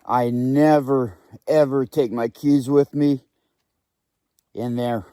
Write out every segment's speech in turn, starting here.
I never, ever take my keys with me in there.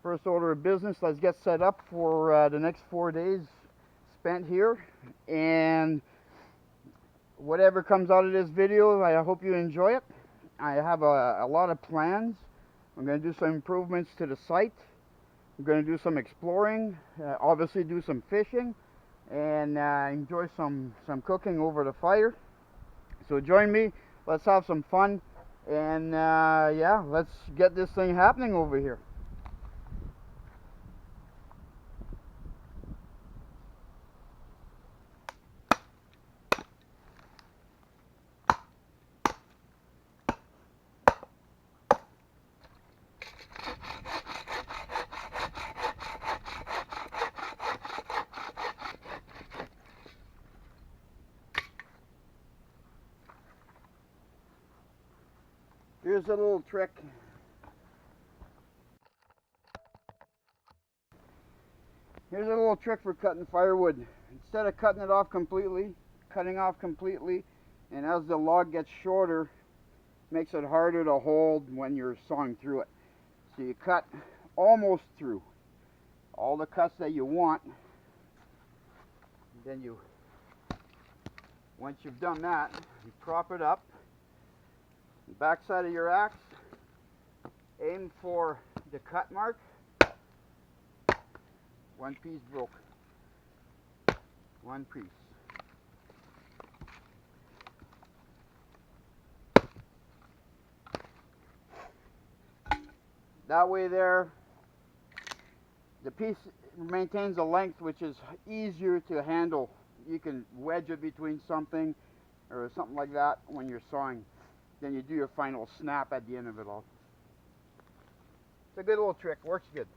First order of business, let's get set up for the next 4 days spent here. And whatever comes out of this video, I hope you enjoy it. I have a lot of plans. I'm going to do some improvements to the site. I'm going to do some exploring, obviously do some fishing, and enjoy some cooking over the fire. So join me, let's have some fun, and yeah, let's get this thing happening over here. Here's a little trick. Here's a little trick for cutting firewood. Instead of cutting off completely, and as the log gets shorter, makes it harder to hold when you're sawing through it. So you cut almost through all the cuts that you want. Then you, once you've done that, you prop it up. The back side of your axe, aim for the cut mark. One piece broke. One piece. That way there, the piece maintains a length which is easier to handle. You can wedge it between something or something like that when you're sawing. Then you do your final snap at the end of it all. It's a good little trick, works good.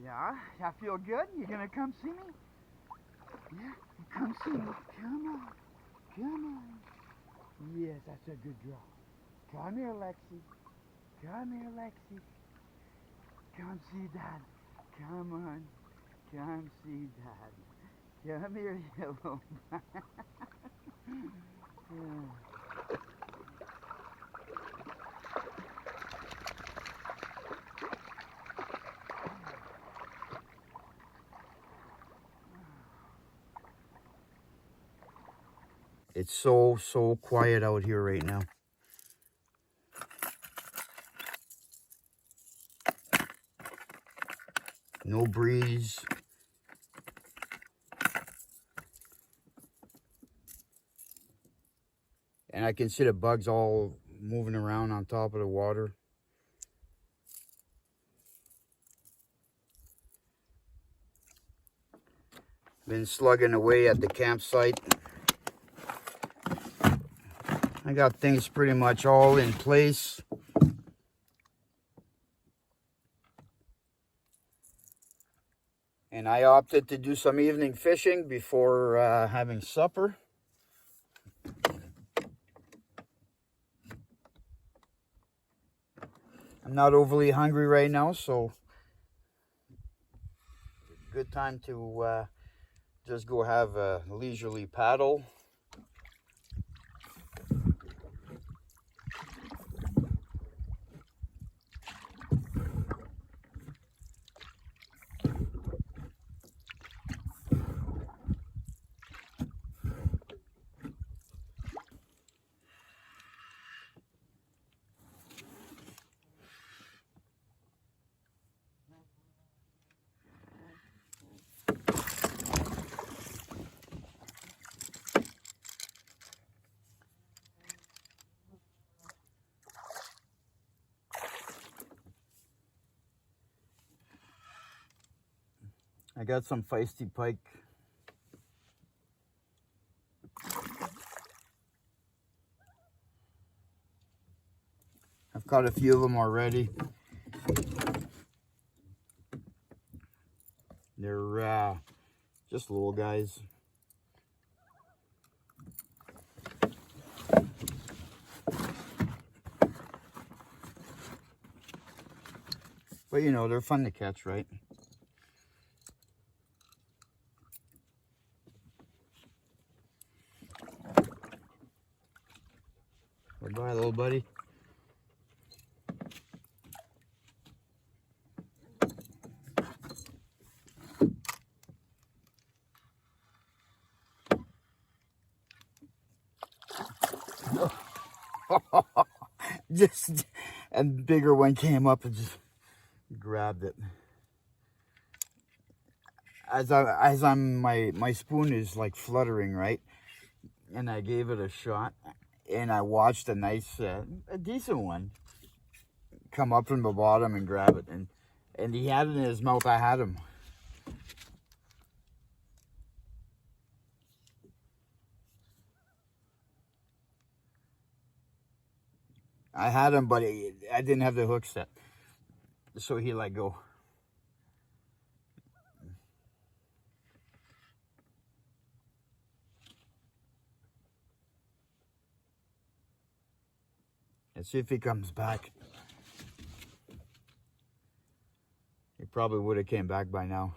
Yeah, I feel good. You gonna come see me? Yeah, come see me. Come on. Come on. Yes, that's a good draw. Come here, Lexi. Come here, Lexi. Come see Dad. Come on. Come see Dad. Come here, yellow. It's so quiet out here right now. No breeze. And I can see the bugs all moving around on top of the water. Been slugging away at the campsite. I got things pretty much all in place. And I opted to do some evening fishing before having supper. I'm not overly hungry right now, so good time to just go have a leisurely paddle. I got some feisty pike. I've caught a few of them already. They're just little guys. But you know, they're fun to catch, right? Goodbye, little buddy. Just a bigger one came up and just grabbed it. My spoon is like fluttering, right? And I gave it a shot, and I watched a nice, a decent one come up from the bottom and grab it, and he had it in his mouth. I had him. But I didn't have the hook set, so he let go. Let's see if he comes back. He probably would have came back by now.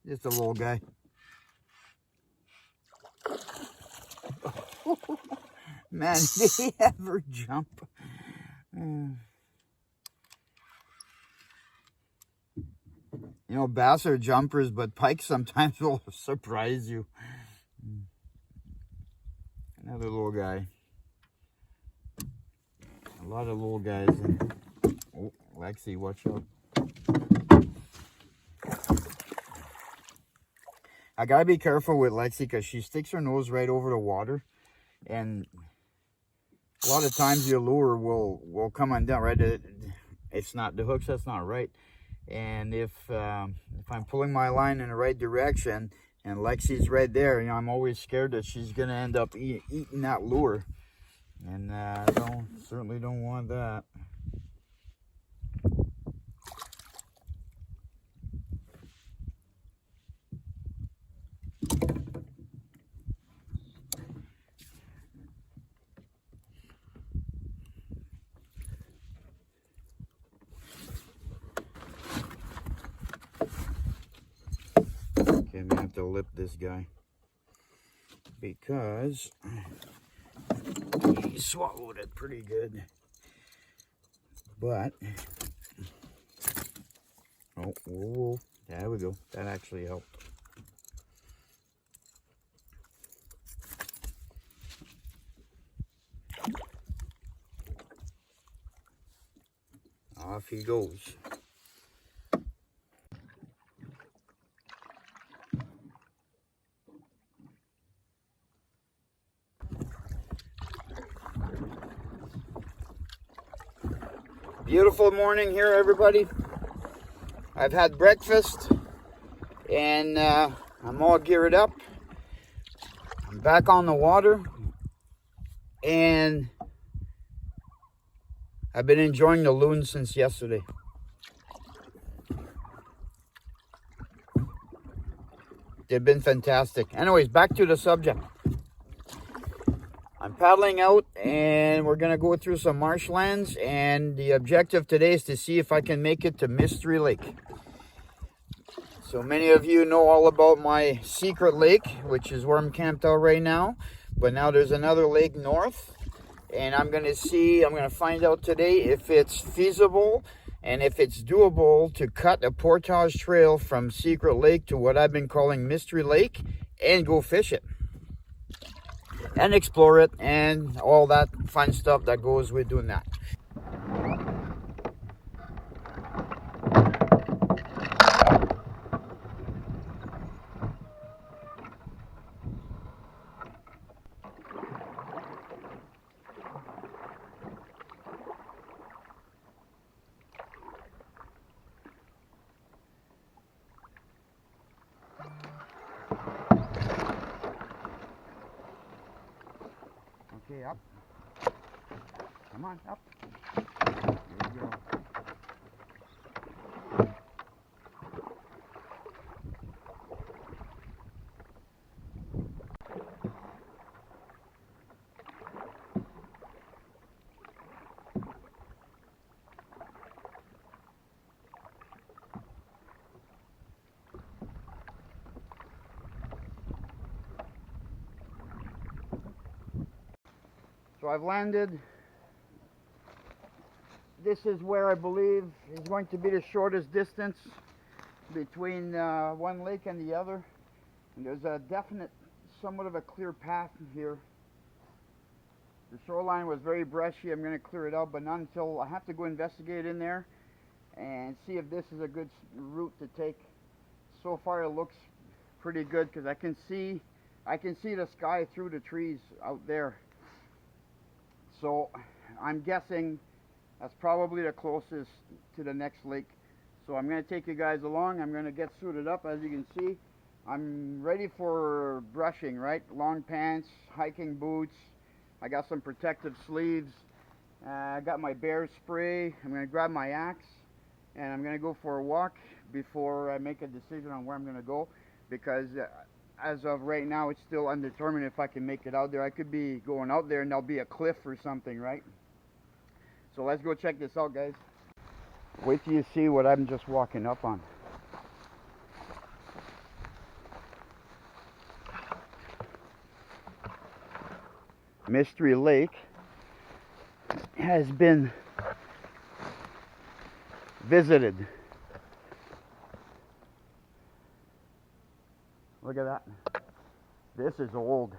Just a little guy. Man, did he ever jump? You know, bass are jumpers, but pike sometimes will surprise you. Another little guy. A lot of little guys. Oh, Lexi, watch out. I gotta be careful with Lexi because she sticks her nose right over the water, and a lot of times your lure will come undone, right? It's not the hook set's not right, and if I'm pulling my line in the right direction and Lexi's right there, you know, I'm always scared that she's gonna end up eating that lure, and I certainly don't want that. Okay, I'm gonna have to lip this guy because he swallowed it pretty good. But, oh, whoa, there we go. That actually helped. Off he goes. Beautiful morning here, everybody. I've had breakfast and I'm all geared up. I'm back on the water and I've been enjoying the loons since yesterday. They've been fantastic. Anyways, back to the subject. I'm paddling out and we're going to go through some marshlands, and the objective today is to see if I can make it to Mystery Lake. So many of you know all about my secret lake, which is where I'm camped out right now. But now there's another lake north, and I'm going to find out today if it's feasible and if it's doable to cut a portage trail from Secret Lake to what I've been calling Mystery Lake and go fish it and explore it and all that fun stuff that goes with doing that. Okay, up. Come on, up. There you go. So I've landed. This is where I believe is going to be the shortest distance between one lake and the other. And there's a definite, somewhat of a clear path here. The shoreline was very brushy. I'm going to clear it out, but not until I have to go investigate in there and see if this is a good route to take. So far it looks pretty good because I can see the sky through the trees out there. So I'm guessing that's probably the closest to the next lake. So I'm going to take you guys along. I'm going to get suited up. As you can see, I'm ready for brushing, right? Long pants, hiking boots. I got some protective sleeves. I got my bear spray. I'm going to grab my axe and I'm going to go for a walk before I make a decision on where I'm going to go, because as of right now it's still undetermined if I can make it out there. I could be going out there and there'll be a cliff or something, right? So let's go check this out, guys. Wait till you see what I'm just walking up on. Mystery Lake has been visited. Look at that. This is old.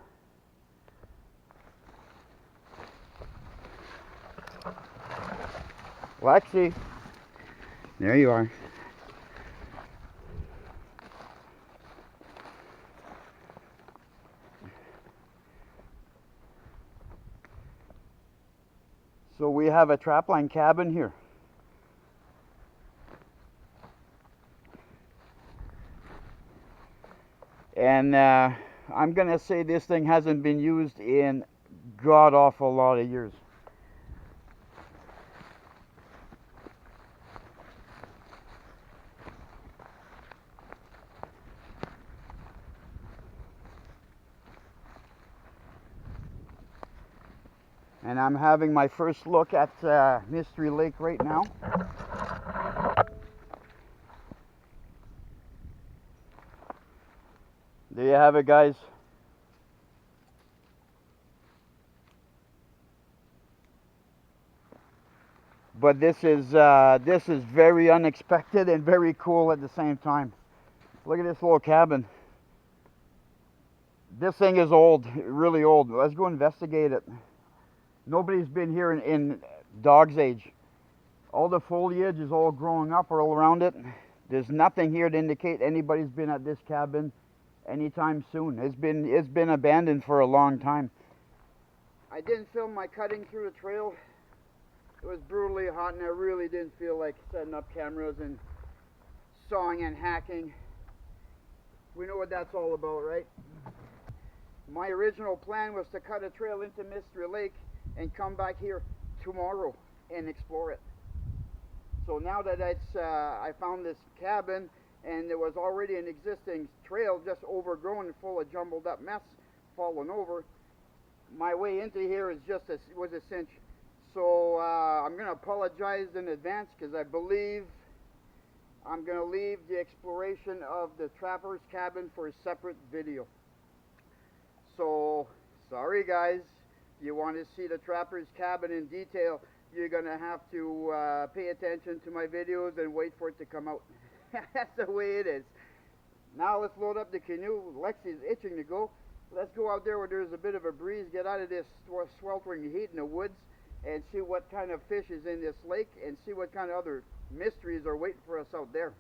Lexi, there you are. So we have a trapline cabin here. And I'm gonna say this thing hasn't been used in god awful lot of years. And I'm having my first look at Mystery Lake right now. There you have it, guys. But this is very unexpected and very cool at the same time. Look at this little cabin. This thing is old, really old. Let's go investigate it. Nobody's been here in dog's age. All the foliage is all growing up all around it. There's nothing here to indicate anybody's been at this cabin anytime soon. It's been abandoned for a long time. I didn't film my cutting through the trail. It was brutally hot and I really didn't feel like setting up cameras and sawing and hacking. We know what that's all about, right? My original plan was to cut a trail into Mystery Lake and come back here tomorrow and explore it. So now that I found this cabin and there was already an existing trail just overgrown and full of jumbled up mess fallen over, my way into here was a cinch. So I'm going to apologize in advance because I believe I'm going to leave the exploration of the trapper's cabin for a separate video. So sorry guys, if you want to see the trapper's cabin in detail, you're going to have to pay attention to my videos and wait for it to come out. That's the way it is. Now let's load up the canoe. Lexi's itching to go. Let's go out there where there's a bit of a breeze, get out of this sweltering heat in the woods, and see what kind of fish is in this lake, and see what kind of other mysteries are waiting for us out there.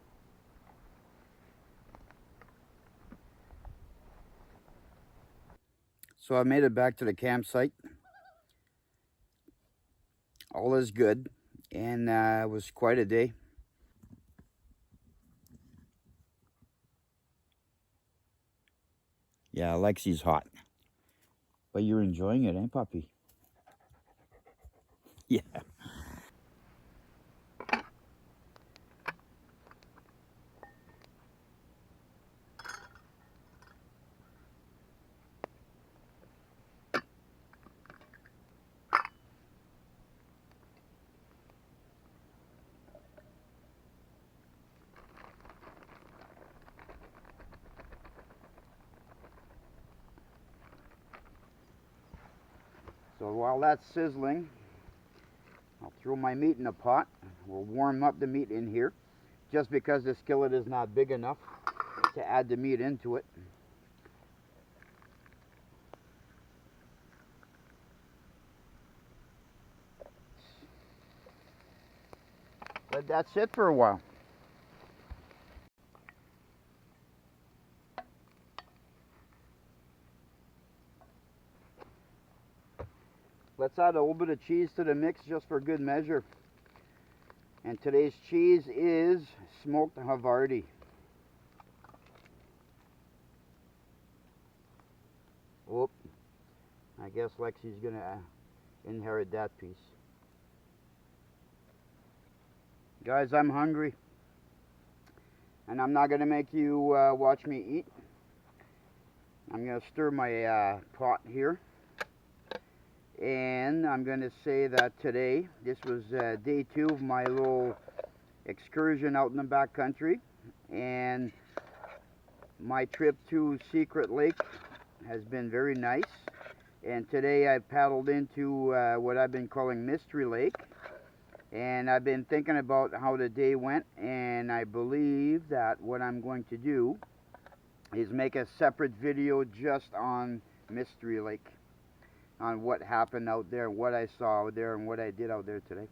So I made it back to the campsite. All is good, and it was quite a day. Yeah, Lexi's hot. But you're enjoying it, eh, puppy? Yeah. So while that's sizzling, I'll throw my meat in a pot. We'll warm up the meat in here, just because the skillet is not big enough to add the meat into it. Let that sit for a while. Let's add a little bit of cheese to the mix just for good measure. And today's cheese is smoked Havarti. Whoop. I guess Lexi's gonna inherit that piece. Guys, I'm hungry. And I'm not gonna make you watch me eat. I'm gonna stir my pot here. And I'm going to say that today, this was day 2 of my little excursion out in the backcountry. And my trip to Secret Lake has been very nice. And today I paddled into what I've been calling Mystery Lake. And I've been thinking about how the day went. And I believe that what I'm going to do is make a separate video just on Mystery Lake, on what happened out there, what I saw out there, and what I did out there today.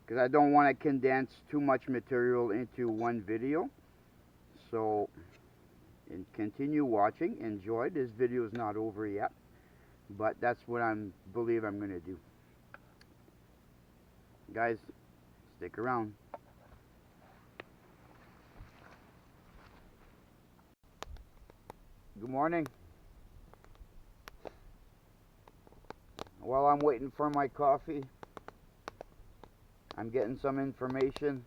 Because I don't want to condense too much material into one video. So, continue watching, enjoy. This video is not over yet, but that's what I believe I'm going to do. Guys, stick around. Good morning. While I'm waiting for my coffee, I'm getting some information.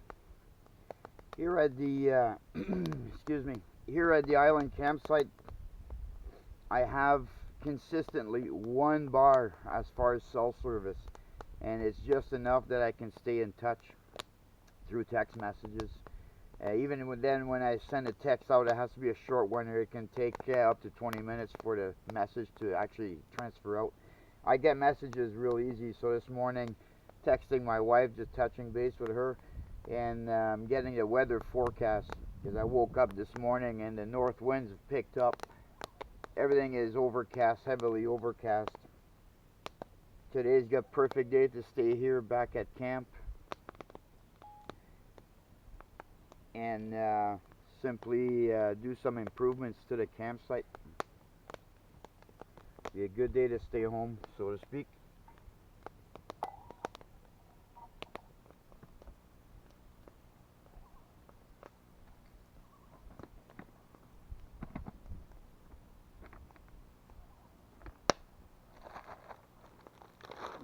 Here at the, excuse me, here at the island campsite, I have consistently 1 bar as far as cell service. And it's just enough that I can stay in touch through text messages. Even when I send a text out, it has to be a short one, or it can take up to 20 minutes for the message to actually transfer out. I get messages real easy, so this morning texting my wife, just touching base with her, and getting the weather forecast, because I woke up this morning and the north winds have picked up. Everything is overcast, heavily overcast. Today's got perfect day to stay here back at camp and simply do some improvements to the campsite. Be a good day to stay home, so to speak.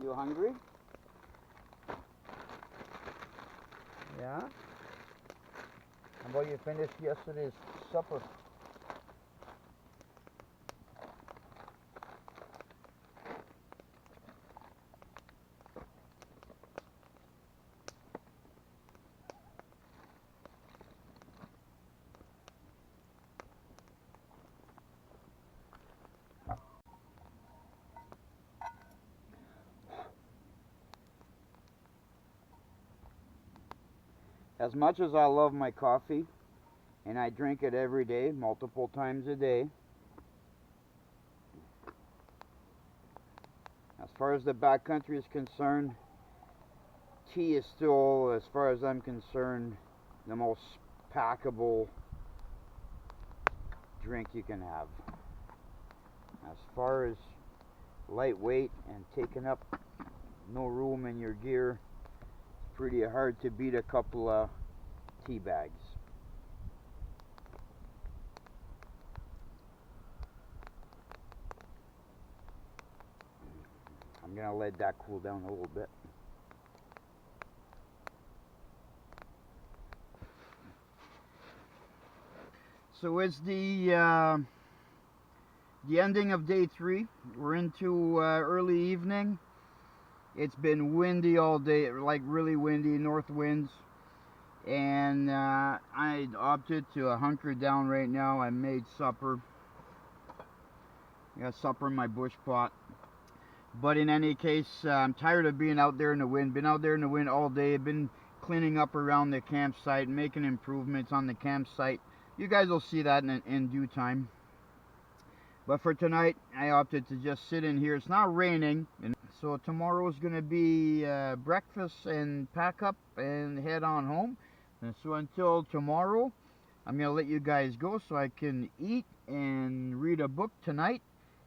You hungry? Yeah? How about you finish yesterday's supper? As much as I love my coffee, and I drink it every day, multiple times a day, as far as the backcountry is concerned, tea is still, as far as I'm concerned, the most packable drink you can have. As far as lightweight and taking up no room in your gear, it's pretty hard to beat a couple of tea bags. I'm gonna let that cool down a little bit. So it's the ending of day 3. We're into early evening. It's been windy all day, like really windy, north winds. And I opted to hunker down right now. I made supper. I got supper in my bush pot. But in any case, I'm tired of being out there in the wind. Been out there in the wind all day. Been cleaning up around the campsite, making improvements on the campsite. You guys will see that in due time. But for tonight, I opted to just sit in here. It's not raining, and so tomorrow is going to be breakfast and pack up and head on home. And so until tomorrow, I'm going to let you guys go so I can eat and read a book tonight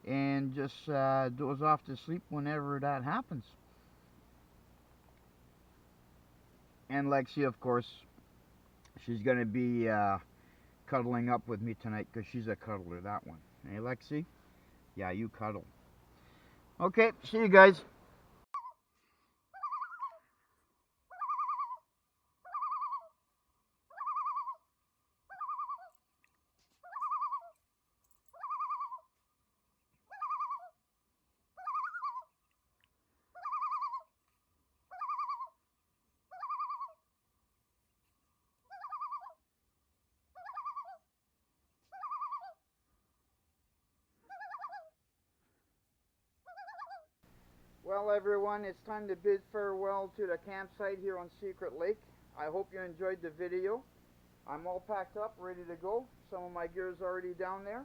and just doze off to sleep whenever that happens. And Lexi, of course, she's going to be cuddling up with me tonight because she's a cuddler, that one. Hey, Lexi? Yeah, you cuddle. Okay, see you guys. Well, everyone, it's time to bid farewell to the campsite here on Secret Lake. I hope you enjoyed the video. I'm all packed up, ready to go. Some of my gear is already down there.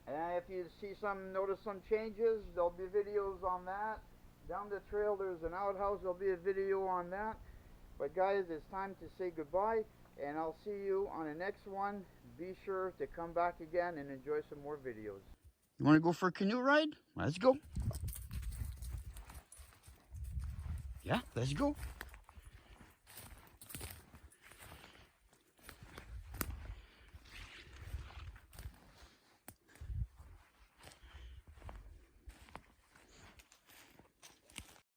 And if you notice some changes, there'll be videos on that. Down the trail, there's an outhouse. There'll be a video on that. But guys, it's time to say goodbye, and I'll see you on the next one. Be sure to come back again and enjoy some more videos. You want to go for a canoe ride? Let's go. Yeah, let's go.